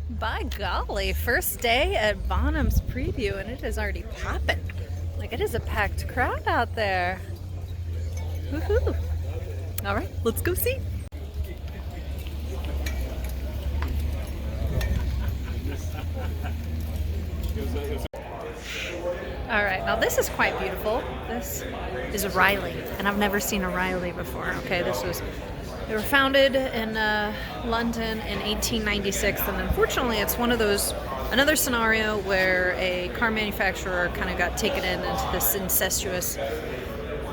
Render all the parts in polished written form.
By golly, first day at Bonham's preview and it is already popping. Like, it is a packed crowd out there. Woohoo! All right, let's go see. All right, now this is quite beautiful. This is Riley, and I've never seen a Riley before. Okay, they were founded in London in 1896, and unfortunately it's one of those, another scenario where a car manufacturer kind of got taken into this incestuous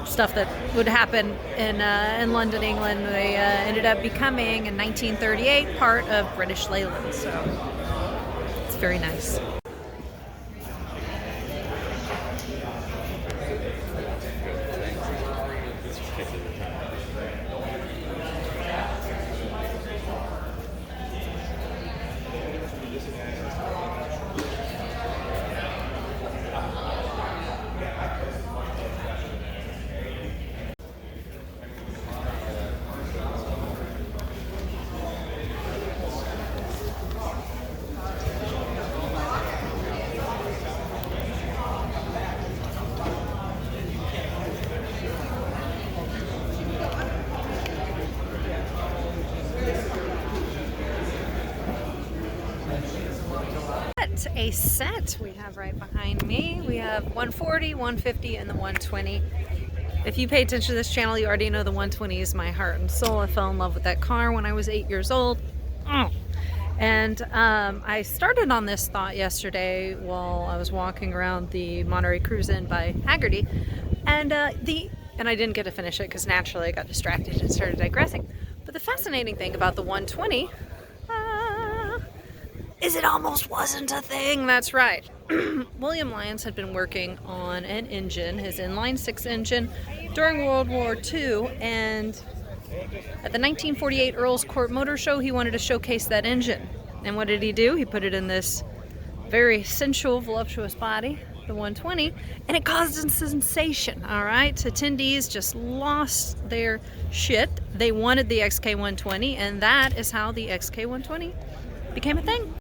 stuff that would happen in London, England. They ended up becoming, in 1938, part of British Leyland, so it's very nice. A set we have right behind me. We have 140, 150, and the 120. If you pay attention to this channel, you already know the 120 is my heart and soul. I fell in love with that car when I was 8 years old. And I started on this thought yesterday while I was walking around the Monterey Cruise Inn by Haggerty, and I didn't get to finish it because naturally I got distracted and started digressing. But the fascinating thing about the 120 is it almost wasn't a thing. That's right. William Lyons had been working on an engine, his inline six engine, during World War II, and at the 1948 Earl's Court Motor Show, he wanted to showcase that engine. And what did he do? He put it in this very sensual, voluptuous body, the 120, and it caused a sensation, all right? Attendees just lost their shit. They wanted the XK120, and that is how the XK120 became a thing.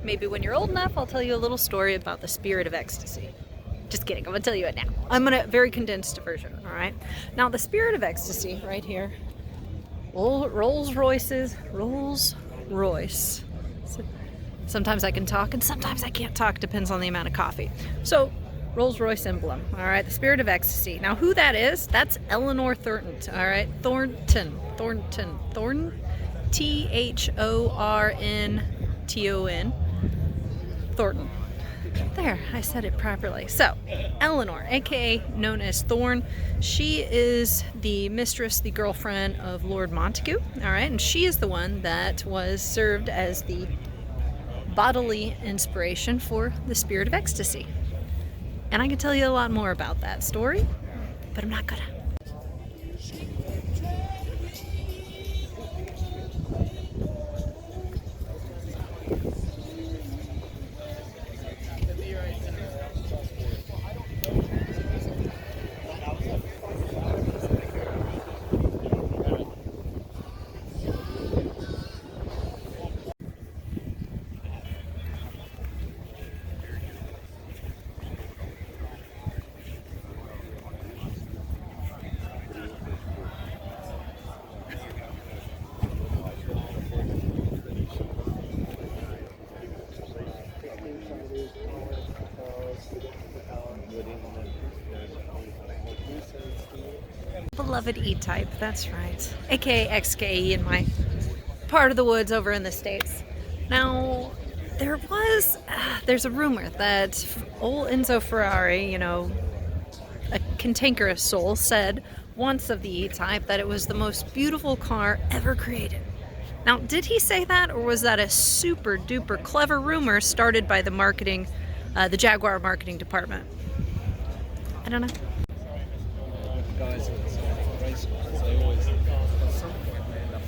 Maybe when you're old enough, I'll tell you a little story about the Spirit of Ecstasy. Just kidding, I'm gonna tell you it now. I'm gonna very condensed version, all right? Now the Spirit of Ecstasy right here, Rolls Royce. Sometimes I can talk and sometimes I can't talk, depends on the amount of coffee. So, Rolls Royce emblem, all right? The Spirit of Ecstasy. Now who that is, that's Eleanor Thornton, all right? Thornton, T-H-O-R-N-T-O-N. Thornton. There, I said it properly. So, Eleanor, aka known as Thorn, she is the mistress, the girlfriend of Lord Montagu, all right? And she is the one that was served as the bodily inspiration for the Spirit of Ecstasy. And I can tell you a lot more about that story, but I'm not gonna. Beloved E-Type, that's right. AKA XKE in my part of the woods over in the States. Now, there's a rumor that old Enzo Ferrari, you know, a cantankerous soul, said once of the E-Type that it was the most beautiful car ever created. Now, did he say that, or was that a super duper clever rumor started by the Jaguar marketing department? I don't know. Guys at race cars, they always at some point they end up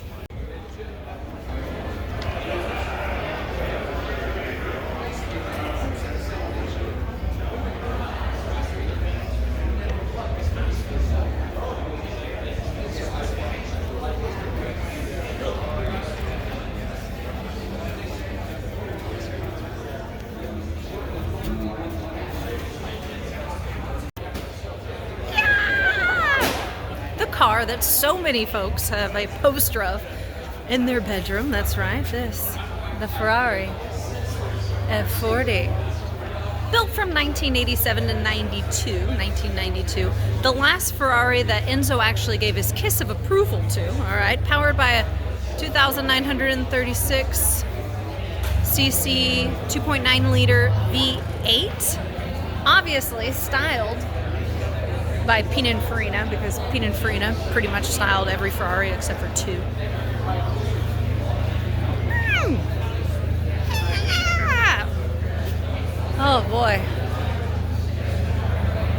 Car that so many folks have a poster of in their bedroom. That's right, the Ferrari F40. Built from 1987 to 1992. The last Ferrari that Enzo actually gave his kiss of approval to, all right, powered by a 2,936 cc 2.9 liter V8, obviously styled by Pininfarina, because Pininfarina pretty much styled every Ferrari except for two. Oh boy.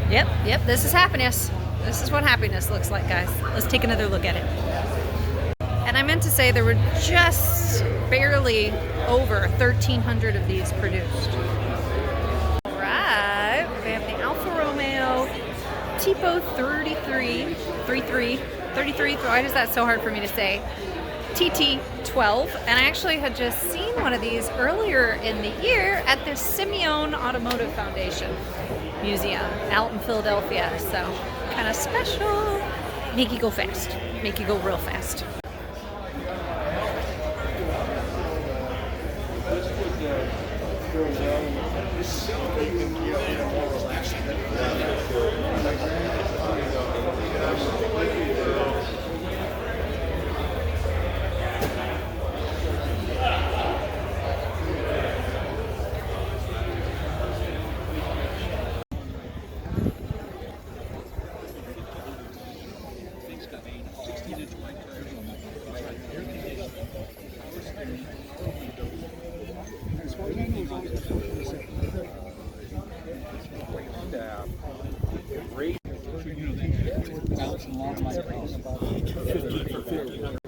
Yep, this is happiness. This is what happiness looks like, guys. Let's take another look at it. And I meant to say there were just barely over 1,300 of these produced. All right, we have the Alfa Romeo Tipo 33, why is that so hard for me to say? TT12, and I actually had just seen one of these earlier in the year at the Simeone Automotive Foundation Museum out in Philadelphia, so kind of special. Make you go fast, make you go real fast.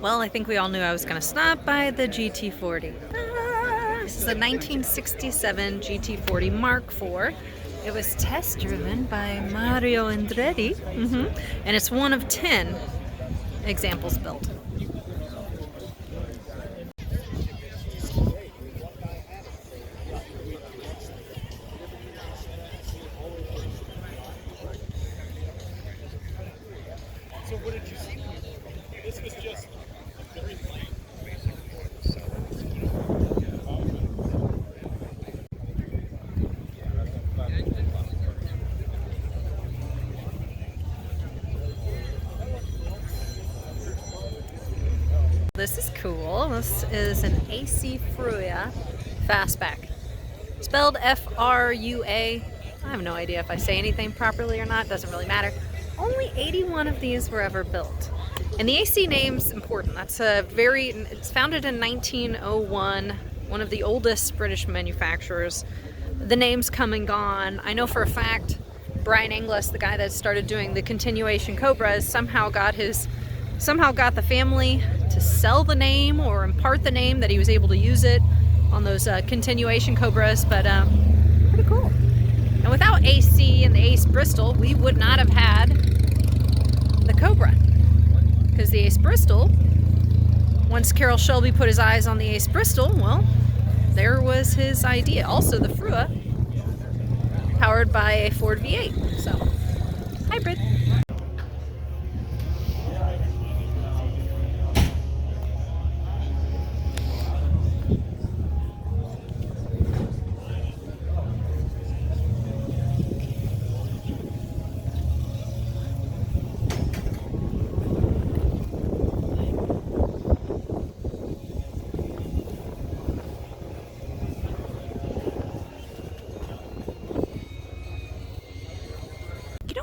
Well, I think we all knew I was going to stop by the GT40. This is a 1967 GT40 Mark IV. It was test driven by Mario Andretti, and it's one of 10 examples built. So what did you see? This was just very plain. This is cool. This is an AC Fruya fastback. Spelled F-R-U-A. I have no idea if I say anything properly or not. Doesn't really matter. Only 81 of these were ever built. And the AC name's important. It's founded in 1901, one of the oldest British manufacturers. The name's come and gone. I know for a fact Brian Inglis, the guy that started doing the continuation Cobras, somehow got the family to sell the name or impart the name that he was able to use it on those continuation Cobras, but pretty cool. And without AC and the Ace Bristol, we would not have had the Cobra. Because the Ace Bristol, once Carroll Shelby put his eyes on the Ace Bristol, well, there was his idea. Also the Frua, powered by a Ford V8, so hybrid.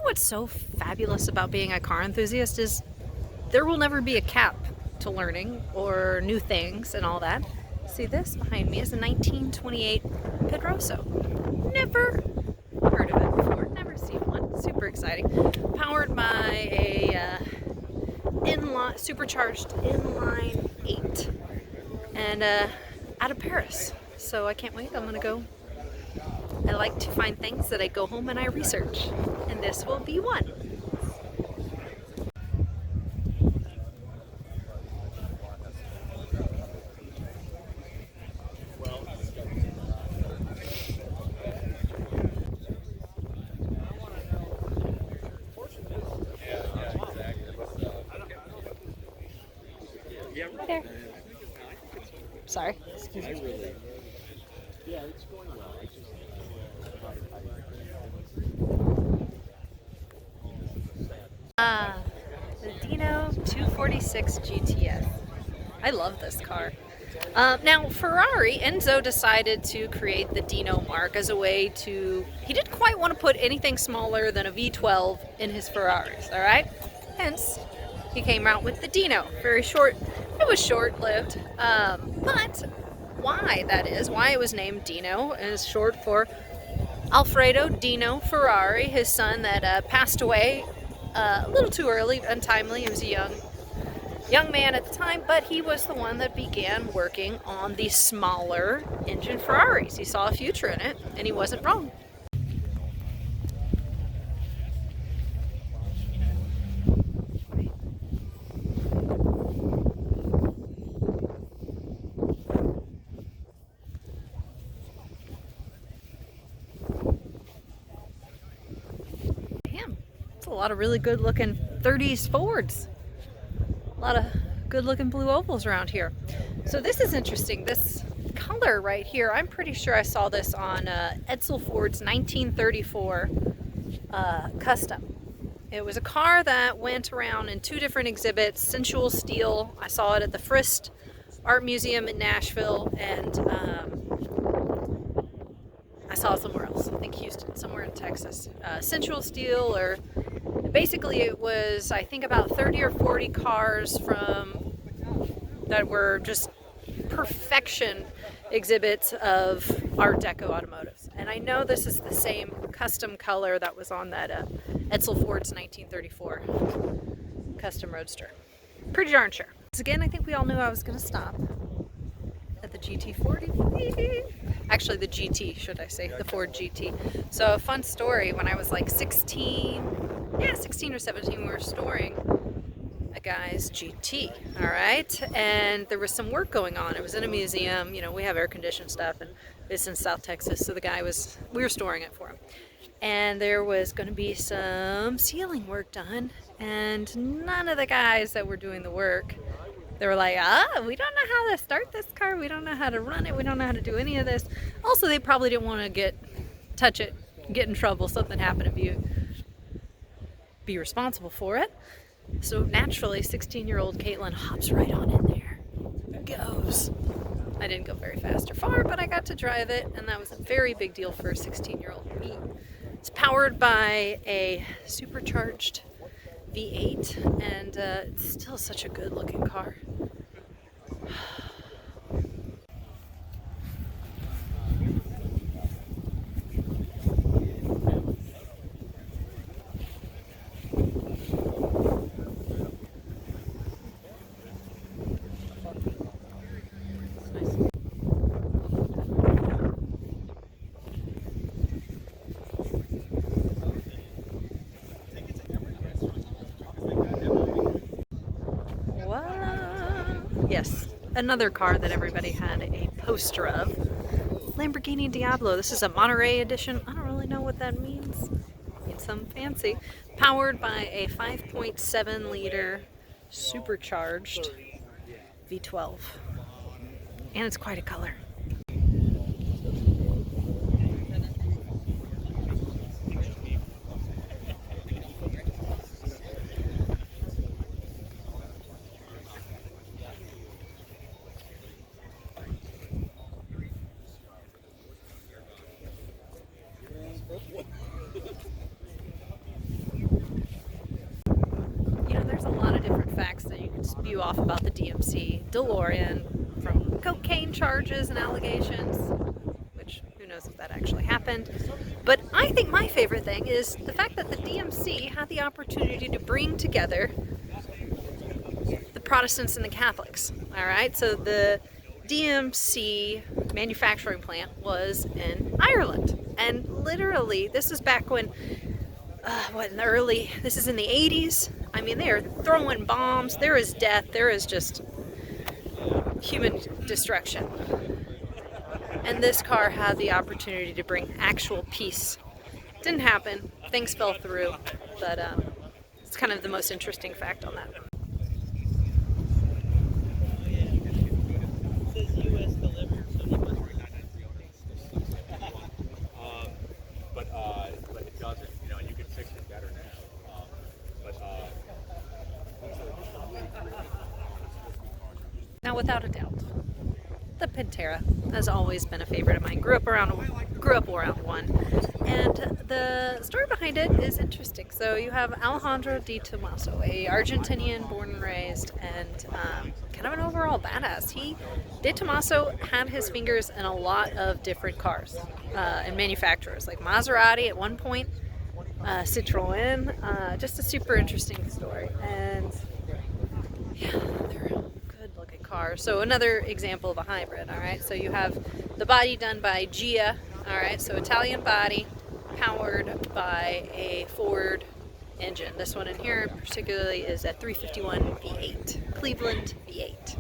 What's so fabulous about being a car enthusiast is there will never be a cap to learning or new things and all that. See, this behind me is a 1928 Pedroso. Never heard of it before, never seen one. Super exciting. Powered by a supercharged inline 8, and out of Paris. So I can't wait. I'm gonna go. I like to find things that I go home and I research, and this will be one. Hi there. Sorry. Excuse me. The Dino 246 GTS. I love this car. Now, Ferrari, Enzo decided to create the Dino mark as a way to... He didn't quite want to put anything smaller than a V12 in his Ferraris, alright? Hence, he came out with the Dino. Very short. It was short-lived. But why that is, why it was named Dino, is short for Alfredo Dino Ferrari, his son that passed away a little too early, untimely. He was a young man at the time, but he was the one that began working on the smaller engine Ferraris. He saw a future in it, and he wasn't wrong. Damn, it's a lot of really good looking 30s Fords. A lot of good looking blue ovals around here. So this is interesting. This color right here, I'm pretty sure I saw this on Edsel Ford's 1934 Custom. It was a car that went around in 2 different exhibits, Sensual Steel. I saw it at the Frist Art Museum in Nashville, and I saw it somewhere else, I think Houston, somewhere in Texas. Sensual Steel, or basically it was, I think, about 30 or 40 cars that were just perfection exhibits of Art Deco automotives. And I know this is the same custom color that was on that Edsel Ford's 1934 Custom Roadster. Pretty darn sure. Again, I think we all knew I was going to stop at the GT40. Actually, the GT, should I say, the Ford GT. So a fun story, when I was like 16 or 17, we were storing a guy's GT, all right? And there was some work going on. It was in a museum. You know, we have air-conditioned stuff, and it's in South Texas, so we were storing it for him. And there was going to be some sealing work done, and none of the guys that were doing the work, they were like, we don't know how to start this car, we don't know how to run it, we don't know how to do any of this. Also, they probably didn't want to touch it, get in trouble, something happened, if you be responsible for it. So naturally, 16-year-old Caitlin hops right on in there. Goes. I didn't go very fast or far, but I got to drive it, and that was a very big deal for a 16-year-old me. It's powered by a supercharged V8, and it's still such a good-looking car. Yes, another car that everybody had a poster of. Lamborghini Diablo. This is a Monterey edition. I don't really know what that means. It's some fancy. Powered by a 5.7 liter supercharged V12. And it's quite a color. You know, there's a lot of different facts that you can spew off about the DMC DeLorean, from cocaine charges and allegations, which who knows as if that actually happened. But I think my favorite thing is the fact that the DMC had the opportunity to bring together the Protestants and the Catholics. All right, so the DMC manufacturing plant was in Ireland, and literally this is back when this is in the 80s. I mean, they are throwing bombs, there is death, there is just human destruction. And this car had the opportunity to bring actual peace. Didn't happen, things fell through, but it's kind of the most interesting fact on that. But it doesn't, you know, and you can fix it better now. Now, without a doubt, the Pantera has always been a favorite of mine. Grew up around one, and the story behind it is interesting. So you have Alejandro Di Tommaso, a Argentinian born and raised, and kind of an overall badass. Di Tommaso had his fingers in a lot of different cars and manufacturers, like Maserati at one point, Citroën. Just a super interesting story, and yeah, they're good looking cars. So another example of a hybrid. All right, so you have the body done by Gia. All right, so Italian body powered by a Ford engine. This one in here particularly is a 351 V8, Cleveland V8.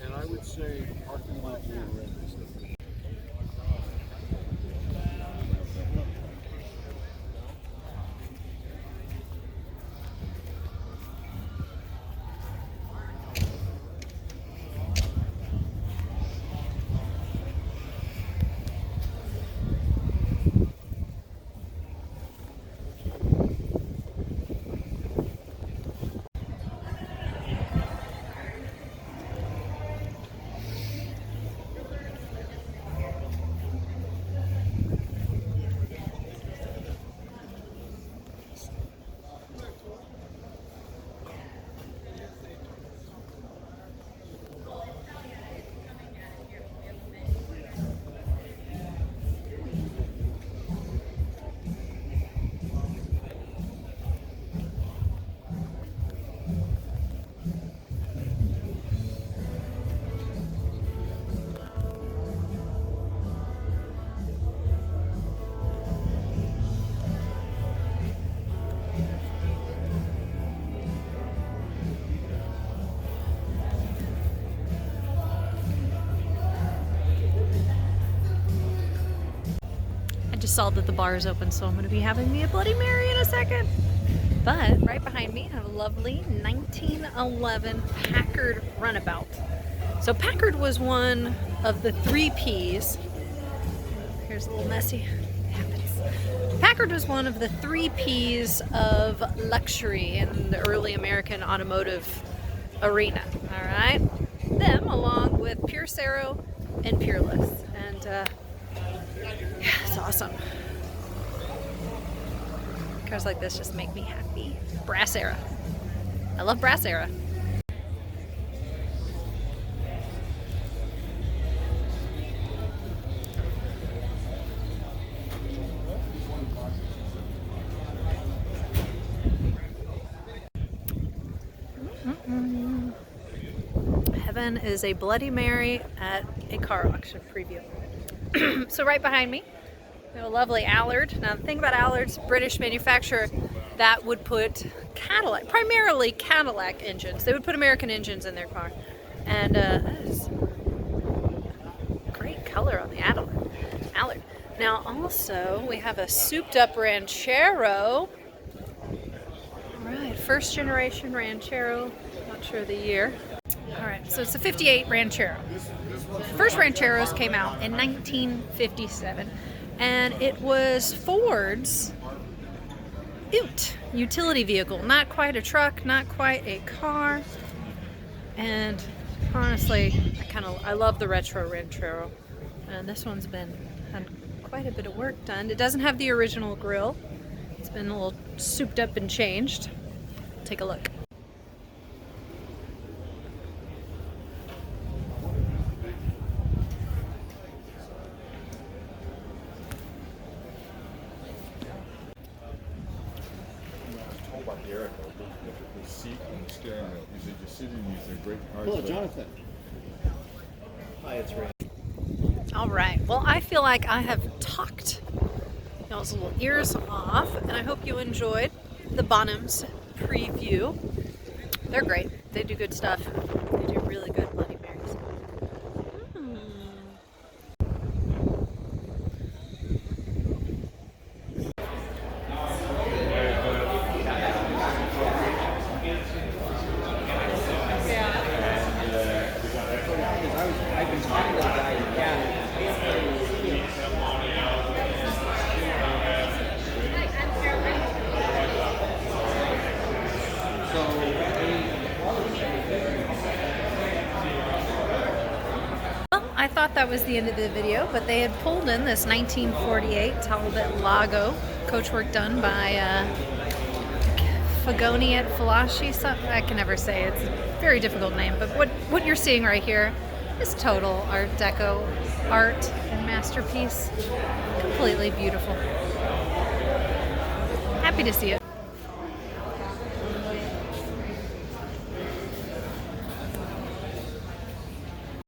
And I would say parking lot being ready. Just saw that the bar is open, so I'm going to be having me a Bloody Mary in a second. But right behind me, I have a lovely 1911 Packard Runabout. So Packard was one of the 3 Ps. Here's a little messy. It happens. Packard was one of the 3 Ps of luxury in the early American automotive arena. All right, them along with Pierce Arrow and Peerless, and yeah, it's awesome. Cars like this just make me happy. Brass era. I love brass era. Heaven is a Bloody Mary at a car auction preview. So right behind me, we have a lovely Allard. Now the thing about Allard's, British manufacturer that would put Cadillac, primarily Cadillac engines. They would put American engines in their car. And that is great color on the Allard. Now also we have a souped up Ranchero. All right, first generation Ranchero, not sure the year. All right, so it's a 58 Ranchero. First Rancheros came out in 1957, and it was Ford's utility vehicle. Not quite a truck, not quite a car. And honestly, I love the retro Ranchero. And this one's had quite a bit of work done. It doesn't have the original grille. It's been a little souped up and changed. Take a look. The seat and the steering wheel. He said, you're sitting using great cars. Hello, Jonathan. Hi, it's Ray. All right, well, I feel like I have talked y'all's little ears off, and I hope you enjoyed the Bonhams preview. They're great. They do good stuff. They do really good Bloody Marys. I've been talking to the guy. Yeah. Well, I thought that was the end of the video, but they had pulled in this 1948 Talbot Lago coachwork done by Fagoni at Falashi. I can never say it. It's a very difficult name, but what you're seeing right here is total Art Deco art and masterpiece. Completely beautiful. Happy to see it.